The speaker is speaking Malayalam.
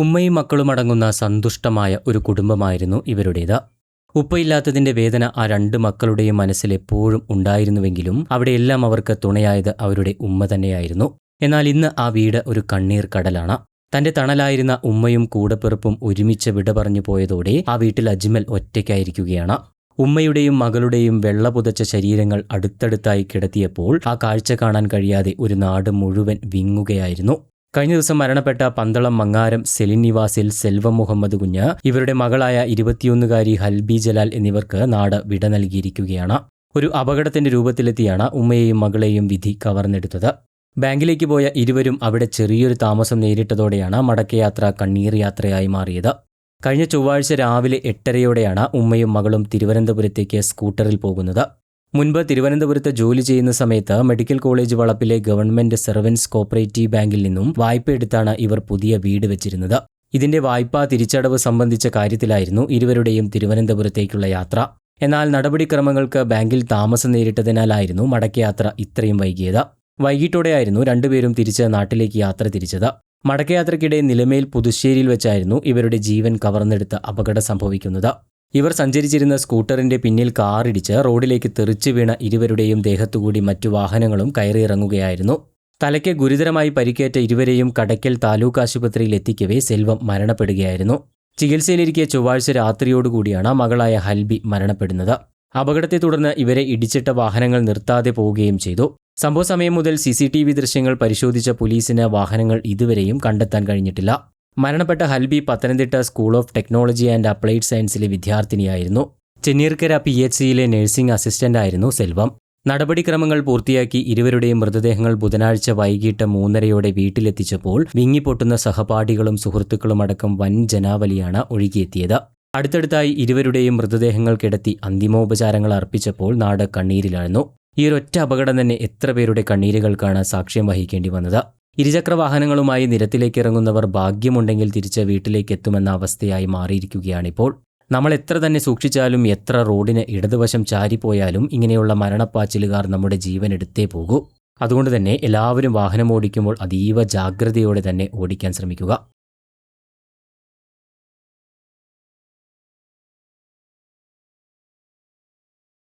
ഉമ്മയും മക്കളും അടങ്ങുന്ന സന്തുഷ്ടമായ ഒരു കുടുംബമായിരുന്നു ഇവരുടേത്. ഉപ്പയില്ലാത്തതിന്റെ വേദന ആ രണ്ട് മക്കളുടെയും മനസ്സിൽ എപ്പോഴും ഉണ്ടായിരുന്നുവെങ്കിലും അവിടെയെല്ലാം അവർക്ക് തുണയായത് അവരുടെ ഉമ്മ തന്നെയായിരുന്നു. എന്നാൽ ഇന്ന് ആ വീട് ഒരു കണ്ണീർ കടലാണ്. തന്റെ തണലായിരുന്ന ഉമ്മയും കൂടപ്പിറപ്പും ഒരുമിച്ച് വിട പറഞ്ഞു പോയതോടെ ആ വീട്ടിൽ അജ്മൽ ഒറ്റയ്ക്കായിരിക്കുകയാണ്. ഉമ്മയുടെയും മകളുടെയും വെള്ള പുതച്ച ശരീരങ്ങൾ അടുത്തടുത്തായി കിടത്തിയപ്പോൾ ആ കാഴ്ച കാണാൻ കഴിയാതെ ഒരു നാട് മുഴുവൻ വിങ്ങുകയായിരുന്നു. കഴിഞ്ഞ ദിവസം മരണപ്പെട്ട പന്തളം മങ്ങാരം സെലിൻ നിവാസിൽ സെൽവം മുഹമ്മദ് കുഞ്ഞ്, ഇവരുടെ മകളായ 21-കാരി ഹൽബി ജലാൽ എന്നിവർക്ക് നാട് വിട നൽകിയിരിക്കുകയാണ്. ഒരു അപകടത്തിന്റെ രൂപത്തിലെത്തിയാണ് ഉമ്മയെയും മകളെയും വിധി കവർന്നെടുത്തത്. ബാങ്കിലേക്ക് പോയ ഇരുവരും അവിടെ ചെറിയൊരു താമസം നേരിട്ടതോടെയാണ് മടക്കയാത്ര കണ്ണീർ യാത്രയായി മാറിയത്. കഴിഞ്ഞ ചൊവ്വാഴ്ച രാവിലെ 8:30-യോടെയാണ് ഉമ്മയും മകളും തിരുവനന്തപുരത്തേക്ക് സ്കൂട്ടറിൽ പോകുന്നത്. മുൻപ് തിരുവനന്തപുരത്ത് ജോലി ചെയ്യുന്ന സമയത്ത് മെഡിക്കൽ കോളേജ് വളപ്പിലെ ഗവൺമെന്റ് സർവൻസ് കോപ്പറേറ്റീവ് ബാങ്കിൽ നിന്നും വായ്പ എടുത്താണ് ഇവർ പുതിയ വീട് വെച്ചിരുന്നത്. ഇതിന്റെ വായ്പാ തിരിച്ചടവ് സംബന്ധിച്ച കാര്യത്തിലായിരുന്നു ഇരുവരുടെയും തിരുവനന്തപുരത്തേക്കുള്ള യാത്ര. എന്നാൽ നടപടിക്രമങ്ങൾക്ക് ബാങ്കിൽ താമസം നേരിട്ടതിനാലായിരുന്നു മടക്കയാത്ര ഇത്രയും വൈകിയത്. വൈകിട്ടോടെയായിരുന്നു രണ്ടുപേരും തിരിച്ച് നാട്ടിലേക്ക് യാത്ര തിരിച്ചത്. മടക്കയാത്രയ്ക്കിടെ നിലമേൽ പുതുശ്ശേരിയിൽ വെച്ചായിരുന്നു ഇവരുടെ ജീവൻ കവർന്നെടുത്ത് അപകടം സംഭവിക്കുന്നത്. ഇവർ സഞ്ചരിച്ചിരുന്ന സ്കൂട്ടറിന്റെ പിന്നിൽ കാറിടിച്ച് റോഡിലേക്ക് തെറിച്ചു വീണ ഇരുവരുടെയും ദേഹത്തുകൂടി മറ്റു വാഹനങ്ങളും കയറിയിറങ്ങുകയായിരുന്നു. തലയ്ക്ക് ഗുരുതരമായി പരിക്കേറ്റ ഇരുവരെയും കടയ്ക്കൽ താലൂക്ക് ആശുപത്രിയിൽ എത്തിക്കവേ സെൽവം മരണപ്പെടുകയായിരുന്നു. ചികിത്സയിലിരിക്കെ ചൊവ്വാഴ്ച രാത്രിയോടുകൂടിയാണ് മകളായ ഹൽബി മരണപ്പെടുന്നത്. അപകടത്തെ തുടർന്ന് ഇവരെ ഇടിച്ചിട്ട വാഹനങ്ങൾ നിർത്താതെ പോവുകയും ചെയ്തു. സംഭവ സമയം മുതൽ CCTV ദൃശ്യങ്ങൾ പരിശോധിച്ച പോലീസിന് വാഹനങ്ങൾ ഇതുവരെയും കണ്ടെത്താൻ കഴിഞ്ഞിട്ടില്ല. മരണപ്പെട്ട Halbi Pathanamthitta school of technology and applied സയൻസിലെ വിദ്യാർത്ഥിനിയായിരുന്നു. ചെന്നീർക്കര PHCയിലെ നഴ്സിംഗ് അസിസ്റ്റന്റായിരുന്നു സെൽവം. നടപടിക്രമങ്ങൾ പൂർത്തിയാക്കി ഇരുവരുടെയും മൃതദേഹങ്ങൾ ബുധനാഴ്ച വൈകിട്ട് 3:30-യോടെ വീട്ടിലെത്തിച്ചപ്പോൾ വിങ്ങിപ്പൊട്ടുന്ന സഹപാഠികളും സുഹൃത്തുക്കളും അടക്കം വൻ ജനാവലിയാണ് ഒഴുകിയെത്തിയത്. അടുത്തടുത്തായി ഇരുവരുടെയും മൃതദേഹങ്ങൾ കിടത്തി അന്തിമോപചാരങ്ങൾ അർപ്പിച്ചപ്പോൾ നാട് കണ്ണീരിലായിരുന്നു. ഈ ഒരൊറ്റ അപകടം തന്നെ എത്ര പേരുടെ കണ്ണീരുകൾക്കാണ് സാക്ഷ്യം വഹിക്കേണ്ടി വന്നത്. ഇരുചക്ര വാഹനങ്ങളുമായി നിരത്തിലേക്ക് ഇറങ്ങുന്നവർ ഭാഗ്യമുണ്ടെങ്കിൽ തിരിച്ച് വീട്ടിലേക്ക് എത്തുമെന്ന അവസ്ഥയായി മാറിയിരിക്കുകയാണിപ്പോൾ. നമ്മൾ എത്ര തന്നെ സൂക്ഷിച്ചാലും എത്ര റോഡിന് ഇടതുവശം ചാരിപ്പോയാലും ഇങ്ങനെയുള്ള മരണപ്പാച്ചിലുകാർ നമ്മുടെ ജീവൻ എടുത്തേ പോകൂ. അതുകൊണ്ട് തന്നെ എല്ലാവരും വാഹനം ഓടിക്കുമ്പോൾ അതീവ ജാഗ്രതയോടെ തന്നെ ഓടിക്കാൻ ശ്രമിക്കുക.